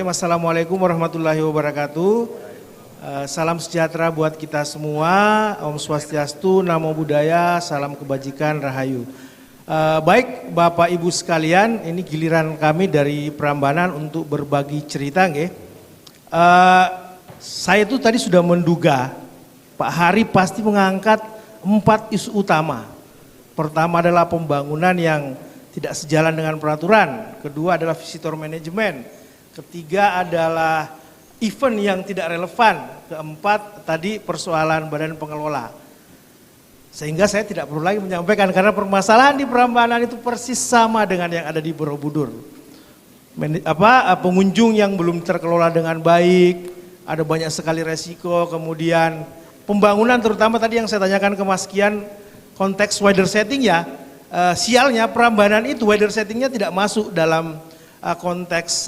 Assalamualaikum warahmatullahi wabarakatuh. Salam sejahtera buat kita semua. Om Swastiastu, Namo Buddhaya, salam kebajikan, rahayu. Baik Bapak Ibu sekalian, ini giliran kami dari Prambanan untuk berbagi cerita. Saya itu tadi sudah menduga Pak Hari pasti mengangkat 4 isu utama. Pertama adalah pembangunan yang tidak sejalan dengan peraturan. Kedua adalah visitor management. Ketiga adalah event yang tidak relevan. Keempat tadi persoalan badan pengelola. Sehingga saya tidak perlu lagi menyampaikan karena permasalahan di Prambanan itu persis sama dengan yang ada di Borobudur. Pengunjung yang belum terkelola dengan baik, ada banyak sekali resiko, kemudian pembangunan terutama tadi yang saya tanyakan ke Mas Kian, konteks weather setting ya, sialnya Prambanan itu weather settingnya tidak masuk dalam konteks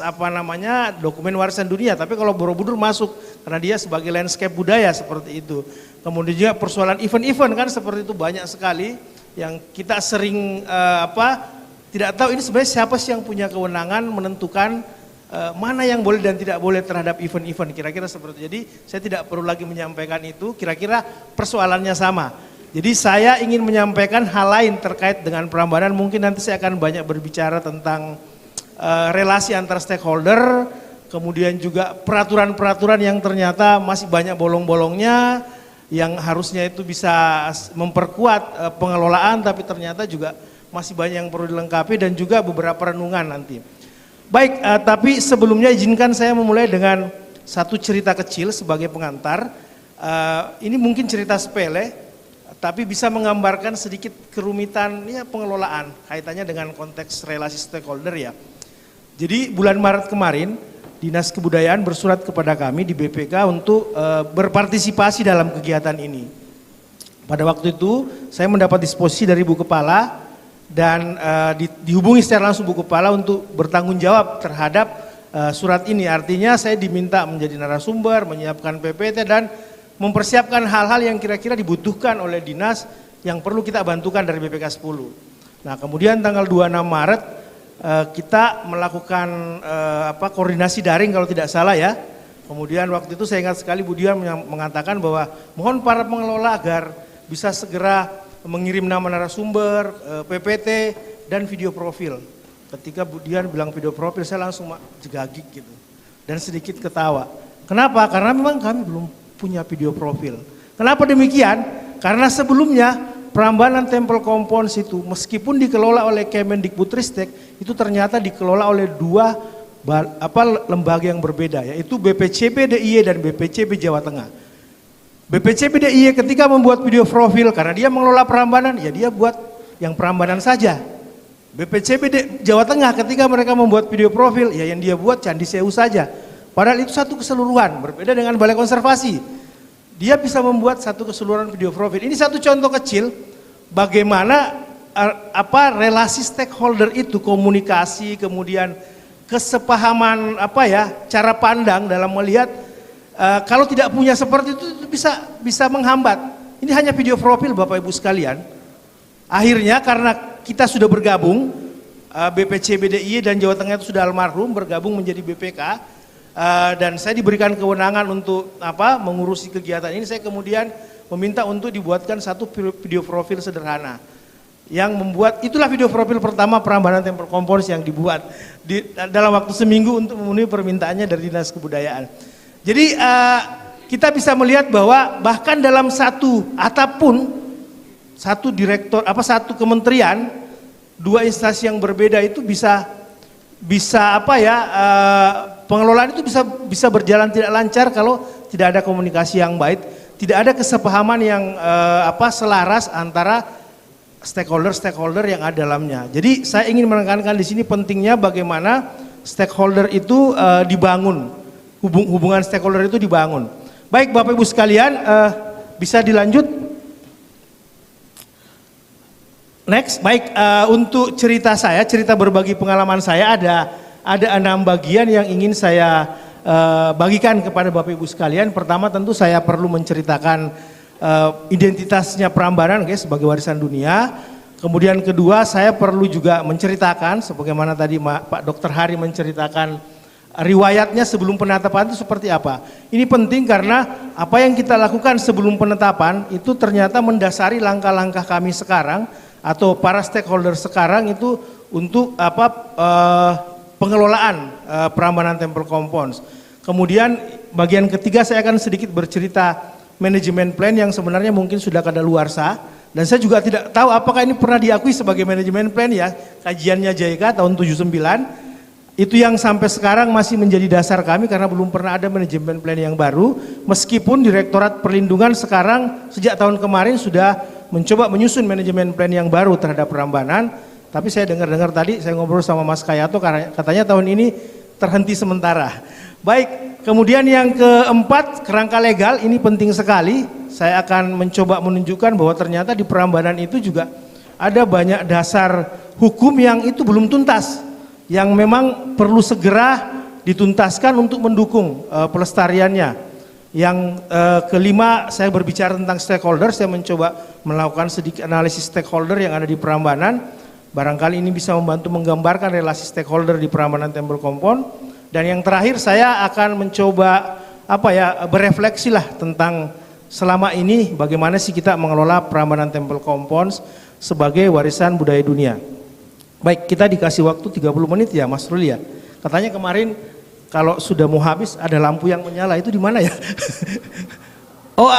dokumen warisan dunia, tapi kalau Borobudur masuk karena dia sebagai landscape budaya seperti itu. Kemudian juga persoalan event-event kan seperti itu banyak sekali yang kita sering tidak tahu ini sebenarnya siapa sih yang punya kewenangan menentukan mana yang boleh dan tidak boleh terhadap event-event, kira-kira seperti itu. Jadi saya tidak perlu lagi menyampaikan itu, kira-kira persoalannya sama. Jadi saya ingin menyampaikan hal lain terkait dengan Prambanan, mungkin nanti saya akan banyak berbicara tentang relasi antar stakeholder, kemudian juga peraturan-peraturan yang ternyata masih banyak bolong-bolongnya, yang harusnya itu bisa memperkuat pengelolaan, tapi ternyata juga masih banyak yang perlu dilengkapi dan juga beberapa renungan nanti. Baik, tapi sebelumnya izinkan saya memulai dengan satu cerita kecil sebagai pengantar. Ini mungkin cerita sepele, tapi bisa menggambarkan sedikit kerumitan ya pengelolaan kaitannya dengan konteks relasi stakeholder ya. Jadi bulan Maret kemarin Dinas Kebudayaan bersurat kepada kami di BPK untuk berpartisipasi dalam kegiatan ini. Pada waktu itu saya mendapat disposisi dari Bu Kepala dan dihubungi secara langsung Bu Kepala untuk bertanggung jawab terhadap surat ini. Artinya saya diminta menjadi narasumber, menyiapkan PPT dan mempersiapkan hal-hal yang kira-kira dibutuhkan oleh dinas yang perlu kita bantukan dari BPK 10. Nah kemudian tanggal 26 Maret kita melakukan koordinasi daring kalau tidak salah ya. Kemudian waktu itu saya ingat sekali Bu Dian mengatakan bahwa mohon para pengelola agar bisa segera mengirim nama narasumber, PPT dan video profil. Ketika Bu Dian bilang video profil saya langsung jegagik gitu dan sedikit ketawa. Kenapa? Karena memang kami belum punya video profil. Kenapa demikian? Karena sebelumnya Prambanan Temple Compounds itu meskipun dikelola oleh Kemendikbudristek itu ternyata dikelola oleh dua lembaga yang berbeda, yaitu BPCB DIY dan BPCB Jawa Tengah. BPCB DIY ketika membuat video profil karena dia mengelola Prambanan, ya dia buat yang Prambanan saja. BPCB Jawa Tengah ketika mereka membuat video profil, ya yang dia buat Candi Sewu saja. Padahal itu satu keseluruhan, berbeda dengan Balai Konservasi. Dia bisa membuat satu keseluruhan video profil. Ini satu contoh kecil bagaimana relasi stakeholder itu komunikasi, kemudian kesepahaman cara pandang dalam melihat kalau tidak punya seperti itu bisa menghambat. Ini hanya video profil Bapak Ibu sekalian. Akhirnya karena kita sudah bergabung, BPCB DIY dan Jawa Tengah itu sudah almarhum bergabung menjadi BPK. Dan saya diberikan kewenangan untuk mengurusi kegiatan ini. Saya kemudian meminta untuk dibuatkan satu video profil sederhana yang membuat, itulah video profil pertama Prambanan Temple Compounds yang dibuat dalam waktu seminggu untuk memenuhi permintaannya dari Dinas Kebudayaan. Jadi kita bisa melihat bahwa bahkan dalam satu atap pun satu direktor satu kementerian, dua instansi yang berbeda itu bisa pengelolaan itu bisa berjalan tidak lancar kalau tidak ada komunikasi yang baik, tidak ada kesepahaman yang selaras antara stakeholder yang ada dalamnya. Jadi saya ingin menekankan di sini pentingnya bagaimana stakeholder itu dibangun, hubungan stakeholder itu dibangun. Baik Bapak Ibu sekalian, bisa dilanjut. Next, baik untuk cerita berbagi pengalaman saya ada 6 bagian yang ingin saya bagikan kepada Bapak Ibu sekalian. Pertama tentu saya perlu menceritakan identitasnya Prambanan sebagai warisan dunia. Kemudian kedua saya perlu juga menceritakan sebagaimana tadi Pak Dr. Hari menceritakan riwayatnya sebelum penetapan itu seperti apa. Ini penting karena apa yang kita lakukan sebelum penetapan itu ternyata mendasari langkah-langkah kami sekarang atau para stakeholder sekarang itu untuk pengelolaan Prambanan Temple Compounds. Kemudian bagian ketiga saya akan sedikit bercerita manajemen plan yang sebenarnya mungkin sudah kadaluarsa dan saya juga tidak tahu apakah ini pernah diakui sebagai manajemen plan ya, kajiannya JICA tahun 79. Itu yang sampai sekarang masih menjadi dasar kami karena belum pernah ada manajemen plan yang baru. Meskipun Direktorat Perlindungan sekarang sejak tahun kemarin sudah mencoba menyusun manajemen plan yang baru terhadap Prambanan. Tapi saya dengar-dengar tadi, saya ngobrol sama Mas Kayato, katanya tahun ini terhenti sementara. Baik, kemudian yang keempat, kerangka legal, ini penting sekali. Saya akan mencoba menunjukkan bahwa ternyata di Prambanan itu juga ada banyak dasar hukum yang itu belum tuntas, yang memang perlu segera dituntaskan untuk mendukung pelestariannya. Yang kelima, saya berbicara tentang stakeholder, saya mencoba melakukan sedikit analisis stakeholder yang ada di Prambanan. Barangkali ini bisa membantu menggambarkan relasi stakeholder di Prambanan Temple Compound. Dan yang terakhir saya akan mencoba berefleksi lah tentang selama ini bagaimana sih kita mengelola Prambanan Temple Compounds sebagai warisan budaya dunia. Baik, kita dikasih waktu 30 menit ya Mas Ruli ya. Katanya kemarin kalau sudah mau habis ada lampu yang menyala, itu di mana ya? Oh,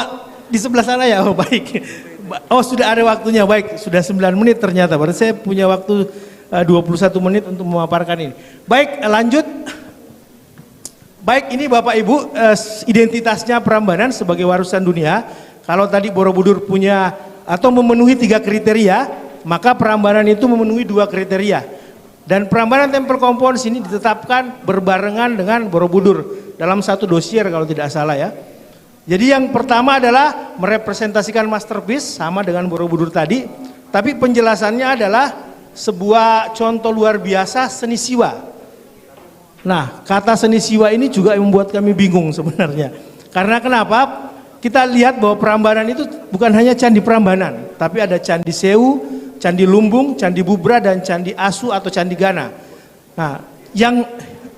di sebelah sana ya. Oh, baik. Oh, sudah ada waktunya. Baik, sudah 9 menit ternyata. Berarti saya punya waktu 21 menit untuk memaparkan ini. Baik, lanjut. Baik, ini Bapak Ibu identitasnya Prambanan sebagai warisan dunia. Kalau tadi Borobudur punya atau memenuhi 3 kriteria, maka Prambanan itu memenuhi 2 kriteria. Dan Prambanan Temple Compounds ini ditetapkan berbarengan dengan Borobudur dalam satu dosier kalau tidak salah ya. Jadi yang pertama adalah merepresentasikan masterpiece sama dengan Borobudur tadi, tapi penjelasannya adalah sebuah contoh luar biasa seni siwa. Nah, kata seni siwa ini juga membuat kami bingung sebenarnya. Karena kenapa? Kita lihat bahwa Prambanan itu bukan hanya Candi Prambanan, tapi ada Candi Sewu, Candi Lumbung, Candi Bubra, dan Candi Asu atau Candi Gana. Nah, yang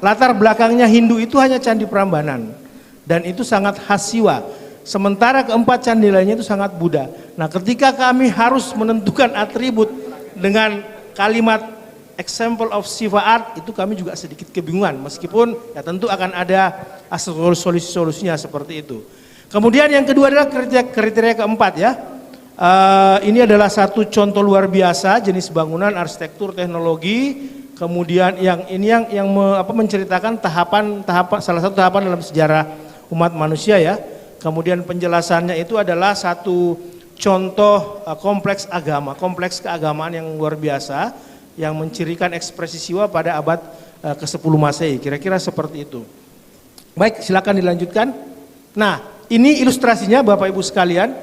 latar belakangnya Hindu itu hanya Candi Prambanan. Dan itu sangat khas siwa. Sementara keempat candi lainnya itu sangat Buddha. Nah, ketika kami harus menentukan atribut dengan kalimat example of Siva art, itu kami juga sedikit kebingungan. Meskipun ya tentu akan ada solusi-solusinya seperti itu. Kemudian yang kedua adalah kriteria keempat ya. Ini adalah satu contoh luar biasa jenis bangunan, arsitektur, teknologi. Kemudian yang ini yang menceritakan tahapan salah satu tahapan dalam sejarah umat manusia ya. Kemudian penjelasannya itu adalah satu contoh kompleks keagamaan yang luar biasa yang mencirikan ekspresi siwa pada abad ke-10 Masehi. Kira-kira seperti itu. Baik, silakan dilanjutkan. Nah, ini ilustrasinya Bapak Ibu sekalian.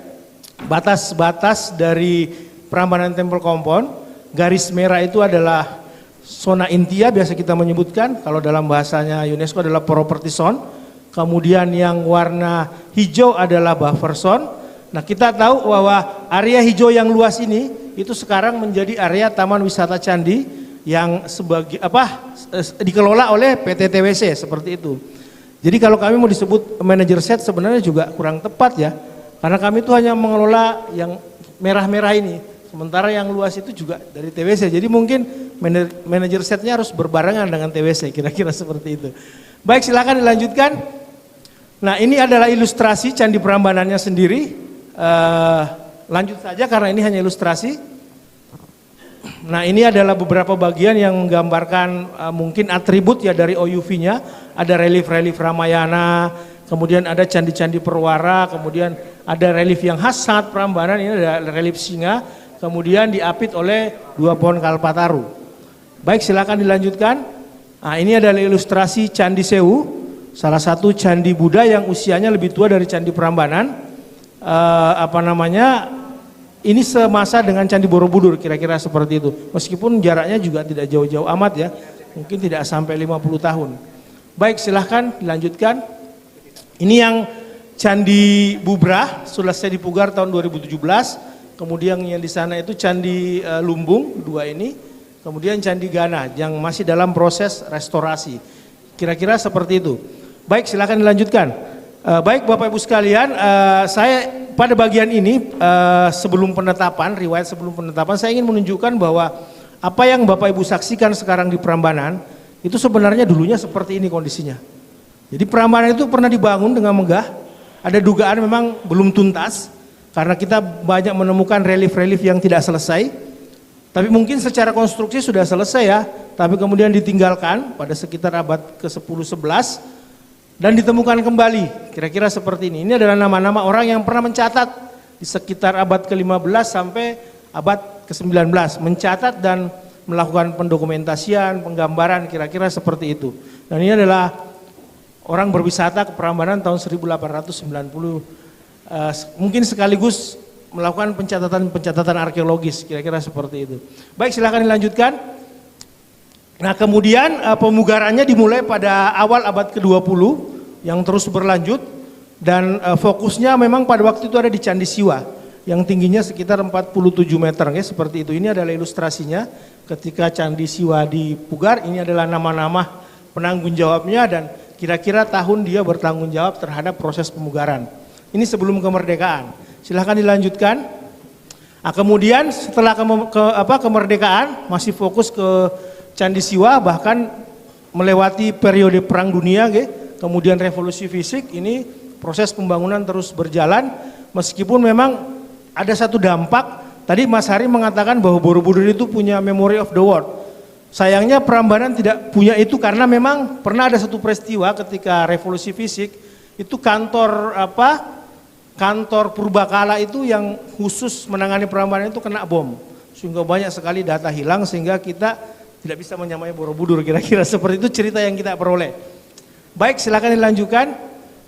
Batas-batas dari Prambanan Temple Compound. Garis merah itu adalah zona intia biasa kita menyebutkan, kalau dalam bahasanya UNESCO adalah property zone. Kemudian yang warna hijau adalah buffer zone. Nah, kita tahu bahwa area hijau yang luas ini itu sekarang menjadi area Taman Wisata Candi yang dikelola oleh PT TWC seperti itu. Jadi kalau kami mau disebut manager set sebenarnya juga kurang tepat ya. Karena kami itu hanya mengelola yang merah-merah ini. Sementara yang luas itu juga dari TWC. Jadi mungkin manajer setnya harus berbarengan dengan TWC, kira-kira seperti itu. Baik, silakan dilanjutkan. Nah, ini adalah ilustrasi Candi Prambanannya sendiri. Lanjut saja karena ini hanya ilustrasi. Nah, ini adalah beberapa bagian yang menggambarkan mungkin atribut ya dari OUV-nya. Ada relief-relief Ramayana, kemudian ada candi-candi Perwara, kemudian ada relief yang khas sangat Prambanan, ini ada relief singa, kemudian diapit oleh 2 pohon kalpataru. Baik, silakan dilanjutkan. Nah, ini adalah ilustrasi Candi Sewu, salah satu candi Buddha yang usianya lebih tua dari Candi Prambanan. Ini semasa dengan Candi Borobudur, kira-kira seperti itu. Meskipun jaraknya juga tidak jauh-jauh amat ya, mungkin tidak sampai 50 tahun. Baik, silahkan dilanjutkan. Ini yang Candi Bubra, selesai dipugar tahun 2017. Kemudian yang di sana itu Candi Lumbung, 2 ini. Kemudian Candi Gana yang masih dalam proses restorasi. Kira-kira seperti itu. Baik, silakan dilanjutkan. Baik Bapak Ibu sekalian, saya pada bagian ini sebelum penetapan, riwayat sebelum penetapan, saya ingin menunjukkan bahwa apa yang Bapak Ibu saksikan sekarang di Prambanan itu sebenarnya dulunya seperti ini kondisinya. Jadi Prambanan itu pernah dibangun dengan megah, ada dugaan memang belum tuntas karena kita banyak menemukan relief-relief yang tidak selesai. Tapi mungkin secara konstruksi sudah selesai ya, tapi kemudian ditinggalkan pada sekitar abad ke-10-11 dan ditemukan kembali, kira-kira seperti ini. Ini adalah nama-nama orang yang pernah mencatat di sekitar abad ke-15 sampai abad ke-19, mencatat dan melakukan pendokumentasian, penggambaran, kira-kira seperti itu. Dan ini adalah orang berwisata ke Prambanan tahun 1890, mungkin sekaligus melakukan pencatatan arkeologis, kira-kira seperti itu. Baik, silakan dilanjutkan. Nah, kemudian pemugarannya dimulai pada awal abad ke-20 yang terus berlanjut dan fokusnya memang pada waktu itu ada di Candi Siwa yang tingginya sekitar 47 meter, ya, seperti itu. Ini adalah ilustrasinya ketika Candi Siwa dipugar. Ini adalah nama-nama penanggung jawabnya dan kira-kira tahun dia bertanggung jawab terhadap proses pemugaran. Ini sebelum kemerdekaan. Silahkan dilanjutkan. Nah, kemudian setelah kemerdekaan masih fokus ke Candi Siwa, bahkan melewati periode Perang Dunia, kemudian revolusi fisik. Ini proses pembangunan terus berjalan meskipun memang ada satu dampak. Tadi Mas Hari mengatakan bahwa Borobudur itu punya memory of the world. Sayangnya Prambanan tidak punya itu karena memang pernah ada satu peristiwa ketika revolusi fisik itu kantor Purbakala itu yang khusus menangani Prambanan itu kena bom, sehingga banyak sekali data hilang sehingga kita tidak bisa menyamai Borobudur, kira-kira seperti itu cerita yang kita peroleh. Baik, silakan dilanjutkan.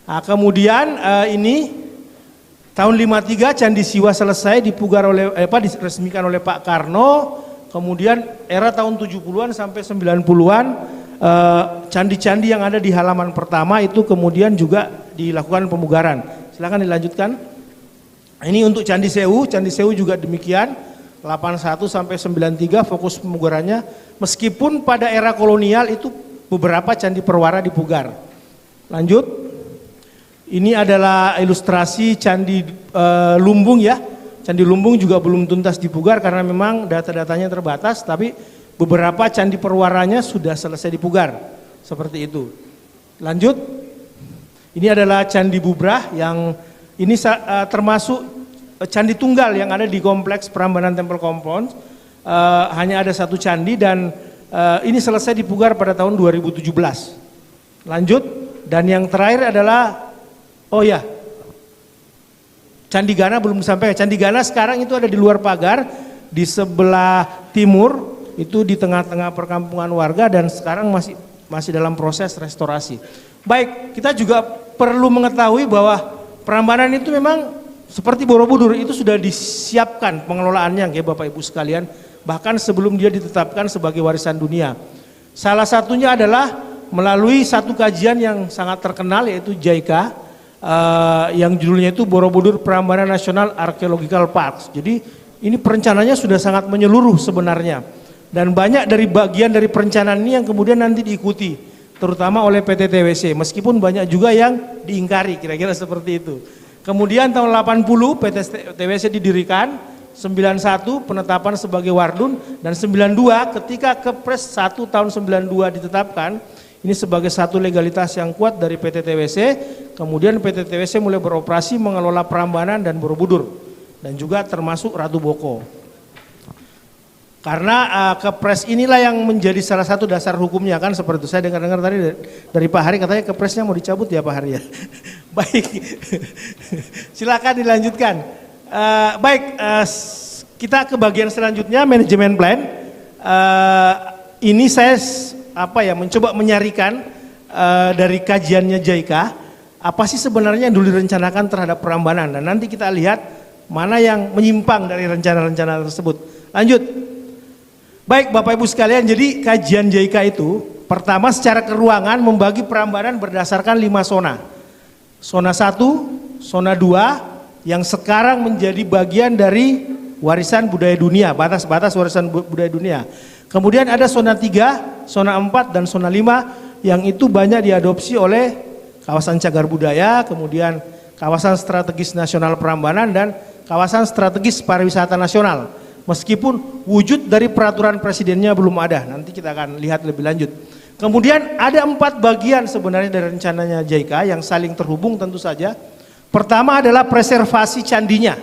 Nah, kemudian ini tahun 53 Candi Siwa selesai dipugar oleh diresmikan oleh Pak Karno. Kemudian era tahun 70-an sampai 90-an candi-candi yang ada di halaman pertama itu kemudian juga dilakukan pemugaran. Silakan dilanjutkan. Ini untuk Candi Sewu juga demikian, 81 sampai 93 fokus pemugarannya. Meskipun pada era kolonial itu beberapa candi perwara dipugar. Lanjut. Ini adalah ilustrasi Candi Lumbung ya. Candi Lumbung juga belum tuntas dipugar karena memang data-datanya terbatas, tapi beberapa candi perwaranya sudah selesai dipugar. Seperti itu. Lanjut. Ini adalah Candi Bubrah yang ini termasuk candi tunggal yang ada di kompleks Prambanan Temple Compound. Hanya ada satu candi dan ini selesai dipugar pada tahun 2017. Lanjut, dan yang terakhir adalah Candi Gana belum sampai. Candi Gana sekarang itu ada di luar pagar di sebelah timur, itu di tengah-tengah perkampungan warga dan sekarang masih dalam proses restorasi. Baik, kita juga perlu mengetahui bahwa Prambanan itu memang seperti Borobudur itu sudah disiapkan pengelolaannya ya Bapak Ibu sekalian, bahkan sebelum dia ditetapkan sebagai warisan dunia. Salah satunya adalah melalui satu kajian yang sangat terkenal yaitu JICA, yang judulnya itu Borobudur Prambanan National Archaeological Parks. Jadi ini perencanaannya sudah sangat menyeluruh sebenarnya dan banyak dari bagian dari perencanaan ini yang kemudian nanti diikuti terutama oleh PT TWC, meskipun banyak juga yang diingkari, kira-kira seperti itu. Kemudian tahun 80 PT TWC didirikan, 91 penetapan sebagai Wardun, dan 92 ketika Kepres 1 tahun 92 ditetapkan, ini sebagai satu legalitas yang kuat dari PT TWC, kemudian PT TWC mulai beroperasi mengelola Prambanan dan Borobudur, dan juga termasuk Ratu Boko. Karena Kepres inilah yang menjadi salah satu dasar hukumnya kan seperti itu. Saya dengar-dengar tadi dari Pak Hari katanya Kepresnya mau dicabut ya Pak Hari ya. Baik, silakan dilanjutkan. Kita ke bagian selanjutnya manajemen plan. Ini saya mencoba menyarikan dari kajiannya JICA apa sih sebenarnya yang dulu direncanakan terhadap Prambanan dan nanti kita lihat mana yang menyimpang dari rencana-rencana tersebut. Lanjut. Baik Bapak Ibu sekalian, jadi kajian JICA itu pertama secara keruangan membagi Prambanan berdasarkan 5 zona. Zona 1, zona 2 yang sekarang menjadi bagian dari warisan budaya dunia, batas-batas warisan budaya dunia. Kemudian ada zona 3, zona 4 dan zona 5 yang itu banyak diadopsi oleh kawasan cagar budaya, kemudian kawasan strategis nasional Prambanan dan kawasan strategis pariwisata nasional. Meskipun wujud dari peraturan presidennya belum ada, nanti kita akan lihat lebih lanjut. Kemudian ada 4 bagian sebenarnya dari rencananya JICA yang saling terhubung tentu saja. Pertama adalah preservasi candinya,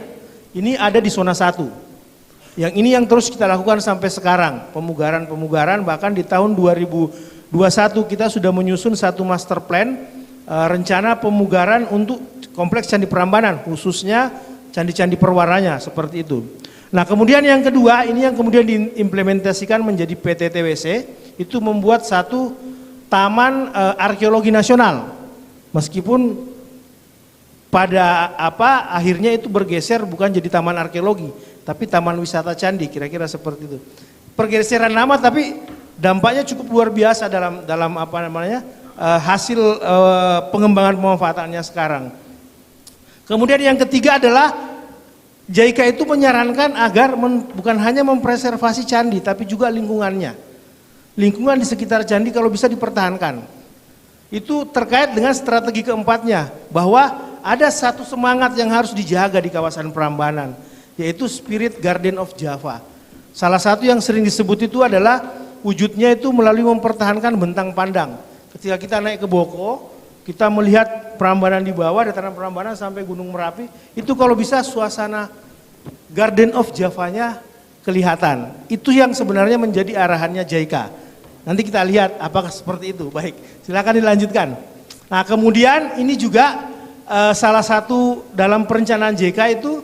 ini ada di zona 1. Yang ini yang terus kita lakukan sampai sekarang, pemugaran, bahkan di tahun 2021 kita sudah menyusun satu master plan, rencana pemugaran untuk kompleks Candi Prambanan, khususnya candi-candi perwaranya seperti itu. Nah kemudian yang kedua, ini yang kemudian diimplementasikan menjadi PTTWC, itu membuat satu taman arkeologi nasional. Meskipun pada akhirnya itu bergeser bukan jadi taman arkeologi, tapi taman wisata candi, kira-kira seperti itu. Pergeseran nama tapi dampaknya cukup luar biasa dalam hasil pengembangan pemanfaatannya sekarang. Kemudian yang ketiga adalah JICA itu menyarankan agar bukan hanya mempreservasi candi tapi juga lingkungannya. Lingkungan di sekitar candi kalau bisa dipertahankan. Itu terkait dengan strategi keempatnya, bahwa ada satu semangat yang harus dijaga di kawasan Prambanan, yaitu Spirit Garden of Java. Salah satu yang sering disebut itu adalah wujudnya itu melalui mempertahankan bentang pandang. Ketika kita naik ke Boko, kita melihat Prambanan di bawah, dataran Prambanan sampai Gunung Merapi, itu kalau bisa suasana Garden of Java-nya kelihatan. Itu yang sebenarnya menjadi arahannya JICA. Nanti kita lihat apakah seperti itu. Baik, silakan dilanjutkan. Nah kemudian ini juga salah satu dalam perencanaan JICA itu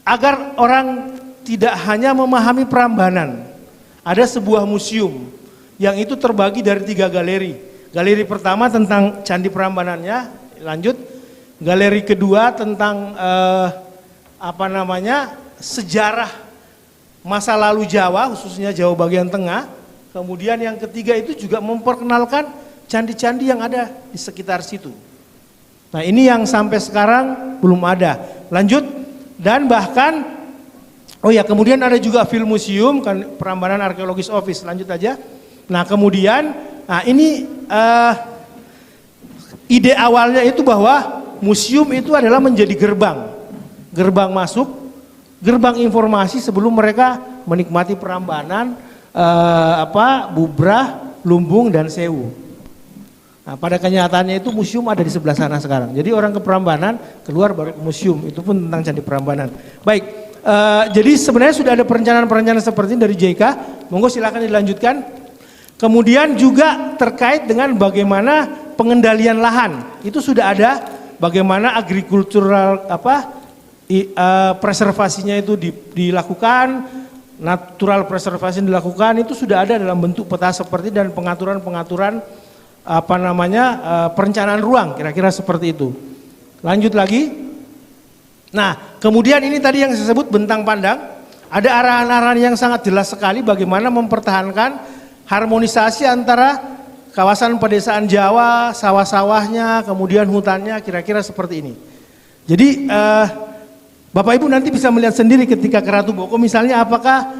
agar orang tidak hanya memahami Prambanan. Ada sebuah museum yang itu terbagi dari 3 galeri. Galeri pertama tentang Candi Prambanannya, lanjut. Galeri kedua tentang sejarah masa lalu Jawa, khususnya Jawa bagian tengah. Kemudian yang ketiga itu juga memperkenalkan candi-candi yang ada di sekitar situ. Nah ini yang sampai sekarang belum ada. Lanjut, dan bahkan kemudian ada juga film museum kan, Prambanan Archaeologist Office. Lanjut aja. Nah kemudian, ini ide awalnya itu bahwa museum itu adalah menjadi gerbang masuk, gerbang informasi sebelum mereka menikmati Prambanan, Bubrah, Lumbung dan Sewu. Nah, pada kenyataannya itu museum ada di sebelah sana sekarang. Jadi orang ke Prambanan keluar baru ke museum, itu pun tentang Candi Prambanan. Baik, jadi sebenarnya sudah ada perencanaan-perencanaan seperti ini dari JICA. Monggo silakan dilanjutkan. Kemudian juga terkait dengan bagaimana pengendalian lahan, itu sudah ada. Bagaimana agrikultural preservasinya itu dilakukan, natural preservation dilakukan, itu sudah ada dalam bentuk peta seperti dan pengaturan-pengaturan perencanaan ruang, kira-kira seperti itu. Lanjut lagi. Nah, kemudian ini tadi yang saya sebut bentang pandang, ada arahan-arahan yang sangat jelas sekali bagaimana mempertahankan harmonisasi antara kawasan pedesaan Jawa, sawah-sawahnya, kemudian hutannya, kira-kira seperti ini. Jadi Bapak Ibu nanti bisa melihat sendiri ketika ke Ratu Boko misalnya, apakah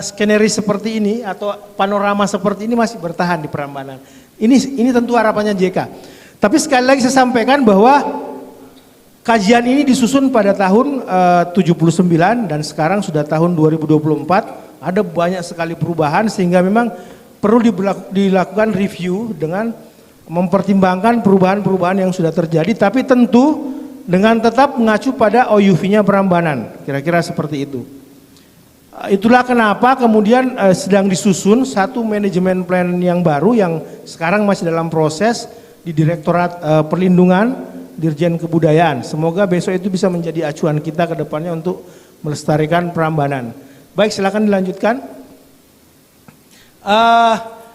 skenario seperti ini atau panorama seperti ini masih bertahan di Prambanan. Ini tentu harapannya JICA. Tapi sekali lagi saya sampaikan bahwa kajian ini disusun pada tahun 79 dan sekarang sudah tahun 2024. Ada banyak sekali perubahan sehingga memang perlu dilakukan review dengan mempertimbangkan perubahan-perubahan yang sudah terjadi, tapi tentu dengan tetap mengacu pada OUV-nya Prambanan, kira-kira seperti itu. Itulah kenapa kemudian sedang disusun satu manajemen plan yang baru yang sekarang masih dalam proses di Direktorat Perlindungan Dirjen Kebudayaan. Semoga besok itu bisa menjadi acuan kita ke depannya untuk melestarikan Prambanan. Baik, silakan dilanjutkan.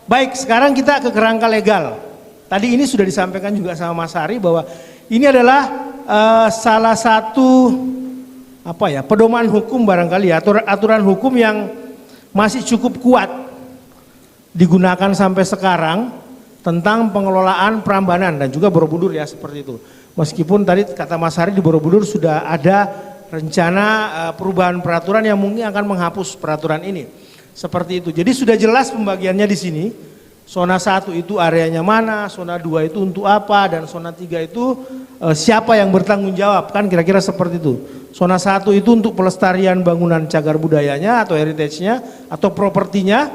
Baik, sekarang kita ke kerangka legal. Tadi ini sudah disampaikan juga sama Mas Hari bahwa ini adalah salah satu pedoman hukum barangkali, aturan hukum yang masih cukup kuat digunakan sampai sekarang tentang pengelolaan Prambanan dan juga Borobudur ya, seperti itu. Meskipun tadi kata Mas Hari di Borobudur sudah ada rencana perubahan peraturan yang mungkin akan menghapus peraturan ini. Seperti itu. Jadi sudah jelas pembagiannya di sini. Zona 1 itu areanya mana, zona 2 itu untuk apa, dan zona 3 itu siapa yang bertanggung jawab, kan kira-kira seperti itu. Zona 1 itu untuk pelestarian bangunan cagar budayanya atau heritage-nya atau propertinya.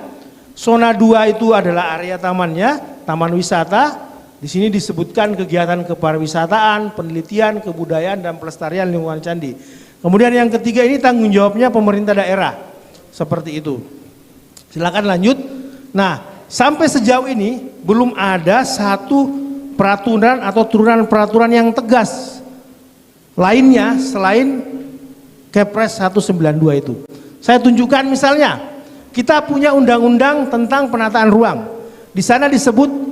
Zona 2 itu adalah area tamannya, taman wisata. Di sini disebutkan kegiatan kepariwisataan, penelitian, kebudayaan, dan pelestarian lingkungan candi. Kemudian yang ketiga ini tanggung jawabnya pemerintah daerah, seperti itu. Silakan lanjut. Nah, sampai sejauh ini belum ada satu peraturan atau turunan peraturan yang tegas lainnya selain Kepres 192 itu. Saya tunjukkan misalnya, kita punya undang-undang tentang penataan ruang. Di sana disebut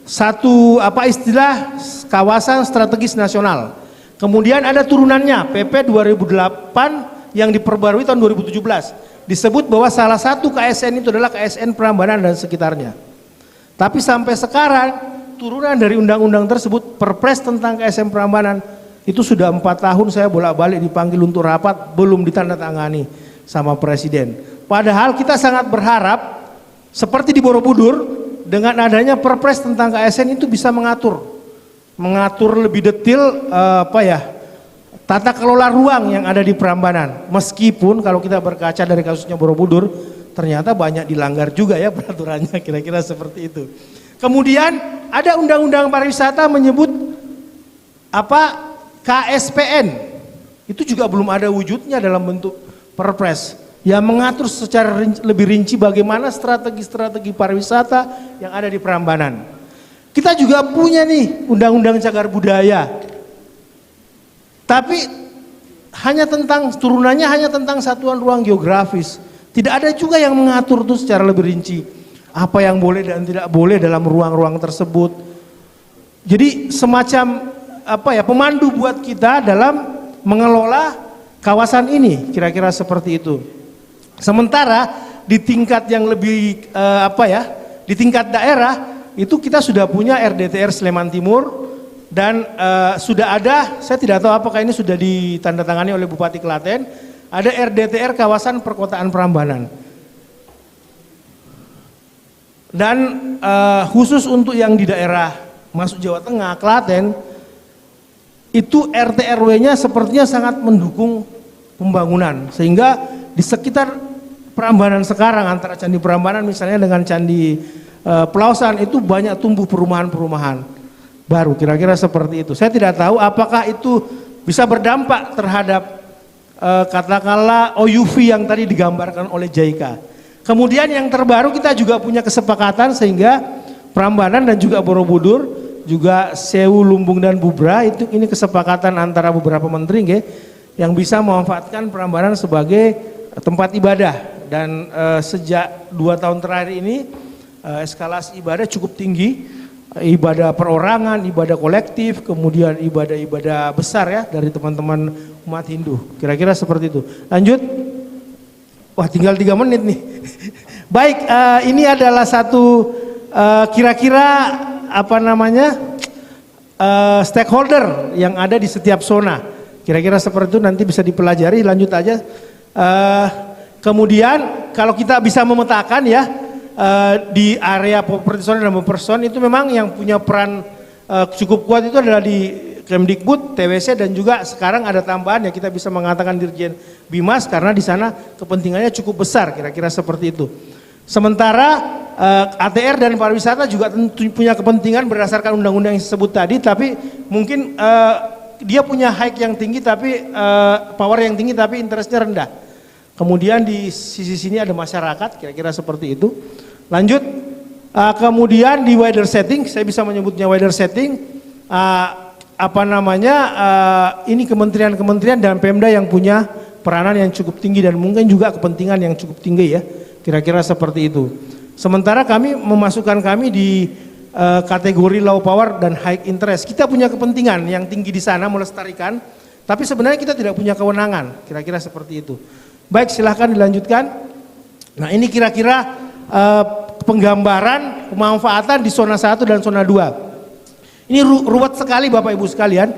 satu istilah kawasan strategis nasional. Kemudian ada turunannya PP 2008 yang diperbarui tahun 2017. Disebut bahwa salah satu KSN itu adalah KSN Prambanan dan sekitarnya. Tapi sampai sekarang turunan dari undang-undang tersebut, Perpres tentang KSN Prambanan itu sudah 4 tahun saya bolak-balik dipanggil untuk rapat, belum ditandatangani sama Presiden. Padahal kita sangat berharap seperti di Borobudur dengan adanya Perpres tentang KSN itu bisa mengatur lebih detail tata kelola ruang yang ada di Prambanan. Meskipun kalau kita berkaca dari kasusnya Borobudur, ternyata banyak dilanggar juga ya peraturannya, kira-kira seperti itu. Kemudian ada undang-undang pariwisata menyebut KSPN. Itu juga belum ada wujudnya dalam bentuk Perpres yang mengatur secara lebih rinci bagaimana strategi-strategi pariwisata yang ada di Prambanan. Kita juga punya nih undang-undang cagar budaya. Tapi turunannya hanya tentang satuan ruang geografis. Tidak ada juga yang mengatur itu secara lebih rinci. Apa yang boleh dan tidak boleh dalam ruang-ruang tersebut. Jadi semacam pemandu buat kita dalam mengelola kawasan ini, kira-kira seperti itu. Sementara di tingkat yang lebih di tingkat daerah itu kita sudah punya RDTR Sleman Timur. Dan sudah ada, saya tidak tahu apakah ini sudah ditandatangani oleh Bupati Klaten, ada RDTR kawasan perkotaan Prambanan. Dan khusus untuk yang di daerah masuk Jawa Tengah, Klaten, itu RT RW-nya sepertinya sangat mendukung pembangunan. Sehingga di sekitar Prambanan sekarang, antara Candi Prambanan misalnya dengan Candi Pelausan, itu banyak tumbuh perumahan-perumahan baru, kira-kira seperti itu. Saya tidak tahu apakah itu bisa berdampak terhadap katakanlah OUV yang tadi digambarkan oleh JICA. Kemudian yang terbaru kita juga punya kesepakatan sehingga Prambanan dan juga Borobudur, juga Sewu, Lumbung dan Bubra, ini kesepakatan antara beberapa menteri yang bisa memanfaatkan Prambanan sebagai tempat ibadah. Dan sejak 2 tahun terakhir ini eskalasi ibadah cukup tinggi. Ibadah perorangan, ibadah kolektif, kemudian ibadah-ibadah besar ya dari teman-teman umat Hindu. Kira-kira seperti itu. Lanjut. Wah, tinggal 3 menit nih. Baik, ini adalah satu kira-kira stakeholder yang ada di setiap zona. Kira-kira seperti itu, nanti bisa dipelajari. Lanjut aja. Kemudian kalau kita bisa memetakan ya, di area properti zone dan buffer zone itu memang yang punya peran cukup kuat itu adalah di Kemdikbud, TWC, dan juga sekarang ada tambahan ya, kita bisa mengatakan Dirjen Bimas karena di sana kepentingannya cukup besar, kira-kira seperti itu. Sementara ATR dan pariwisata juga tentu punya kepentingan berdasarkan undang-undang yang disebut tadi, tapi mungkin dia punya hike yang tinggi tapi power yang tinggi tapi interestnya rendah. Kemudian di sisi sini ada masyarakat, kira-kira seperti itu. Lanjut, kemudian di wider setting, saya bisa menyebutnya wider setting, ini kementerian-kementerian dan Pemda yang punya peranan yang cukup tinggi dan mungkin juga kepentingan yang cukup tinggi ya, kira-kira seperti itu. Sementara memasukkan kami di kategori low power dan high interest. Kita punya kepentingan yang tinggi di sana melestarikan, tapi sebenarnya kita tidak punya kewenangan, kira-kira seperti itu. Baik, silahkan dilanjutkan. Nah, ini kira-kira penggambaran pemanfaatan di zona 1 dan zona 2. Ini ruwet sekali Bapak Ibu sekalian.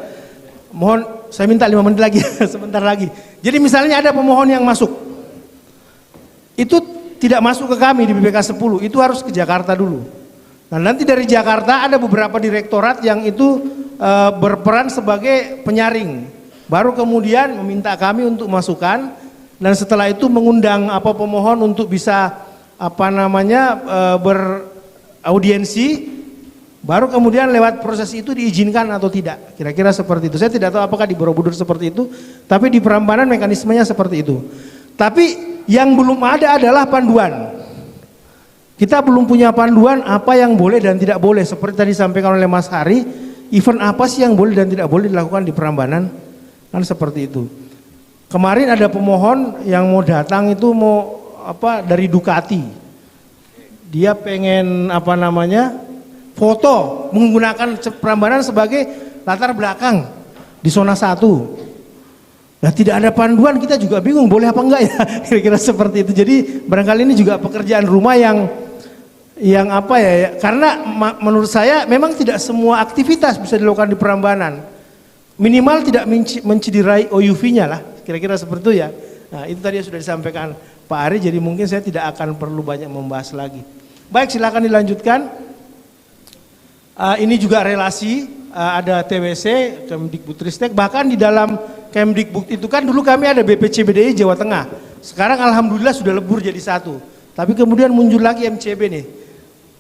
Mohon saya minta 5 menit lagi sebentar lagi. Jadi misalnya ada pemohon yang masuk. Itu tidak masuk ke kami di BPK 10, itu harus ke Jakarta dulu. Nah nanti dari Jakarta ada beberapa direktorat yang itu berperan sebagai penyaring. Baru kemudian meminta kami untuk masukan, dan setelah itu mengundang pemohon untuk bisa beraudiensi, baru kemudian lewat proses itu diizinkan atau tidak. Kira-kira seperti itu. Saya tidak tahu apakah di Borobudur seperti itu, tapi di Prambanan mekanismenya seperti itu. Tapi yang belum ada adalah panduan. Kita belum punya panduan apa yang boleh dan tidak boleh. Seperti tadi disampaikan oleh Mas Hari, event apa sih yang boleh dan tidak boleh dilakukan di Prambanan? Kan seperti itu. Kemarin ada pemohon yang mau datang itu dari Ducati. Dia pengen foto menggunakan Prambanan sebagai latar belakang di zona 1. Nah tidak ada panduan, kita juga bingung boleh apa enggak ya, kira-kira seperti itu. Jadi barangkali ini juga pekerjaan rumah yang karena menurut saya memang tidak semua aktivitas bisa dilakukan di Prambanan. Minimal tidak mencederai OUV-nya lah, kira-kira seperti itu ya. Nah itu tadi yang sudah disampaikan Pak Ari, jadi mungkin saya tidak akan perlu banyak membahas lagi. Baik, silakan dilanjutkan. Ini juga relasi, ada TWC, Kemdikbudristek, bahkan di dalam Kemdikbud itu kan dulu kami ada BPCBDI Jawa Tengah. Sekarang alhamdulillah sudah lebur jadi satu. Tapi kemudian muncul lagi MCB nih.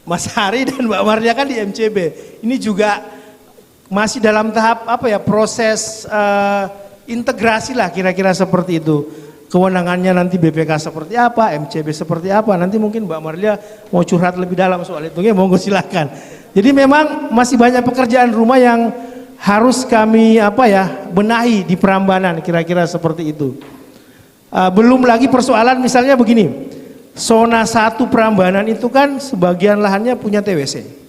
Mas Hari dan Mbak Maria kan di MCB. Ini juga masih dalam tahap proses integrasi lah, kira-kira seperti itu. Kewenangannya nanti BPK seperti apa, MCB seperti apa, nanti mungkin Mbak Maria mau curhat lebih dalam soal itu, ya monggo silakan. Jadi memang masih banyak pekerjaan rumah yang harus kami benahi di Prambanan, kira-kira seperti itu. Belum lagi persoalan misalnya begini, zona 1 Prambanan itu kan sebagian lahannya punya TWC.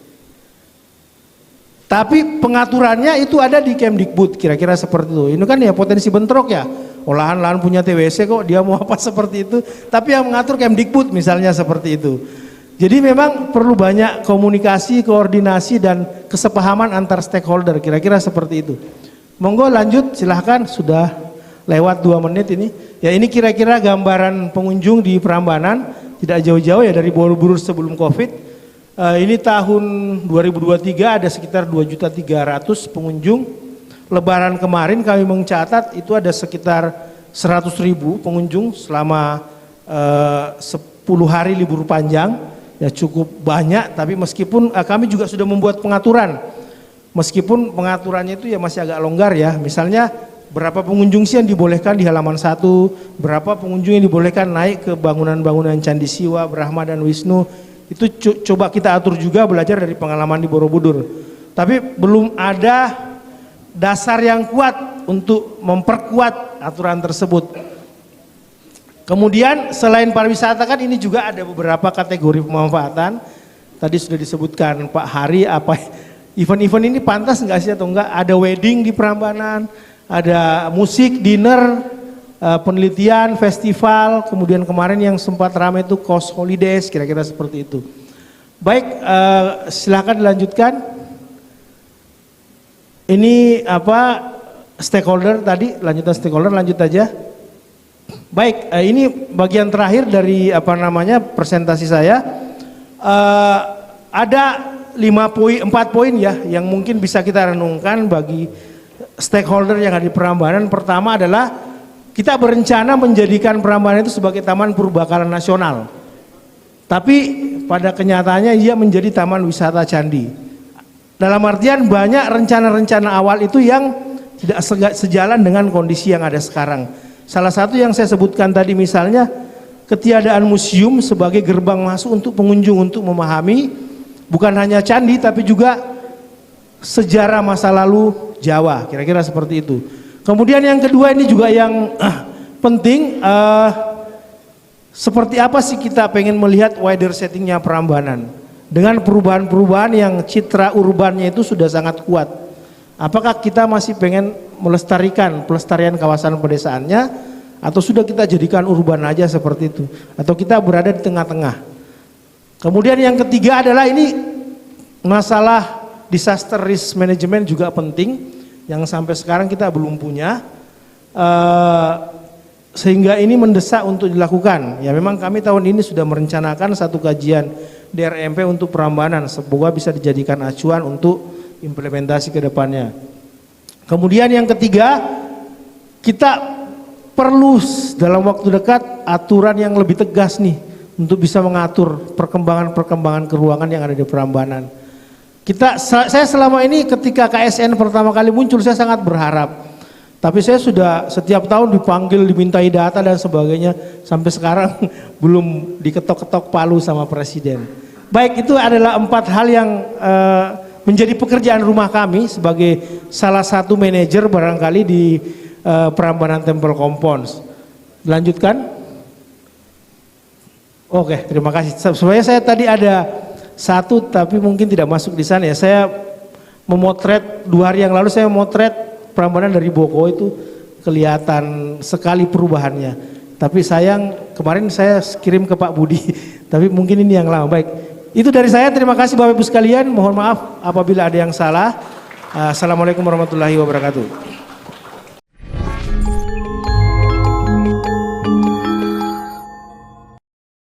Tapi pengaturannya itu ada di Kemdikbud, kira-kira seperti itu. Ini kan ya potensi bentrok ya, lahan-lahan punya TWC kok dia mau apa seperti itu. Tapi yang mengatur Kemdikbud misalnya seperti itu. Jadi memang perlu banyak komunikasi, koordinasi, dan kesepahaman antar stakeholder, kira-kira seperti itu. Monggo lanjut, silahkan, sudah lewat 2 menit ini. Ya ini kira-kira gambaran pengunjung di Prambanan, tidak jauh-jauh ya dari Borobudur sebelum Covid. Ini tahun 2023 ada sekitar 2.300.000 pengunjung. Lebaran kemarin kami mencatat itu ada sekitar 100.000 pengunjung selama 10 hari libur panjang. Ya cukup banyak, tapi meskipun kami juga sudah membuat pengaturan. Meskipun pengaturannya itu ya masih agak longgar ya. Misalnya berapa pengunjung sih yang dibolehkan di halaman 1, berapa pengunjung yang dibolehkan naik ke bangunan-bangunan Candi Siwa, Brahma dan Wisnu. Itu coba kita atur juga belajar dari pengalaman di Borobudur. Tapi belum ada dasar yang kuat untuk memperkuat aturan tersebut. Kemudian selain pariwisata kan ini juga ada beberapa kategori pemanfaatan. Tadi sudah disebutkan Pak Hari event-event ini pantas nggak sih atau enggak? Ada wedding di Prambanan, ada musik, dinner, penelitian, festival, kemudian kemarin yang sempat ramai itu coast holidays, kira-kira seperti itu. Baik, silakan dilanjutkan. Ini stakeholder tadi, lanjutan stakeholder, lanjut aja. Baik, ini bagian terakhir dari presentasi saya. Ada 4 poin ya yang mungkin bisa kita renungkan bagi stakeholder yang ada di Prambanan. Pertama adalah kita berencana menjadikan Prambanan itu sebagai Taman Purbakala Nasional. Tapi pada kenyataannya ia menjadi Taman Wisata Candi. Dalam artian banyak rencana-rencana awal itu yang tidak sejalan dengan kondisi yang ada sekarang. Salah satu yang saya sebutkan tadi misalnya ketiadaan museum sebagai gerbang masuk untuk pengunjung untuk memahami bukan hanya candi tapi juga sejarah masa lalu Jawa, kira-kira seperti itu. Kemudian yang kedua ini juga yang penting, seperti apa sih kita pengen melihat wider settingnya Prambanan dengan perubahan-perubahan yang citra urbannya itu sudah sangat kuat. Apakah kita masih pengen pelestarian kawasan pedesaannya, atau sudah kita jadikan urban aja seperti itu, atau kita berada di tengah-tengah. Kemudian yang ketiga adalah ini masalah disaster risk management juga penting, yang sampai sekarang kita belum punya. sehingga ini mendesak untuk dilakukan. Ya memang kami tahun ini sudah merencanakan satu kajian DRMP untuk Prambanan, semoga bisa dijadikan acuan untuk implementasi ke depannya. Kemudian yang ketiga, kita perlu dalam waktu dekat aturan yang lebih tegas nih untuk bisa mengatur perkembangan keruangan yang ada di Prambanan. Saya selama ini ketika KSN pertama kali muncul saya sangat berharap. Tapi saya sudah setiap tahun dipanggil, dimintai data dan sebagainya, sampai sekarang belum diketok-ketok palu sama Presiden. Baik, itu adalah 4 hal yang menjadi pekerjaan rumah kami sebagai salah satu manajer barangkali di Prambanan Temple Compounds. Lanjutkan. Oke, terima kasih. Sebenarnya saya tadi ada satu tapi mungkin tidak masuk di sana ya. Saya memotret 2 hari yang lalu, saya memotret Prambanan dari Boko, itu kelihatan sekali perubahannya. Tapi sayang kemarin saya kirim ke Pak Budi, tapi mungkin ini yang lama. Baik, itu dari saya. Terima kasih Bapak Ibu sekalian. Mohon maaf apabila ada yang salah. Assalamualaikum warahmatullahi wabarakatuh.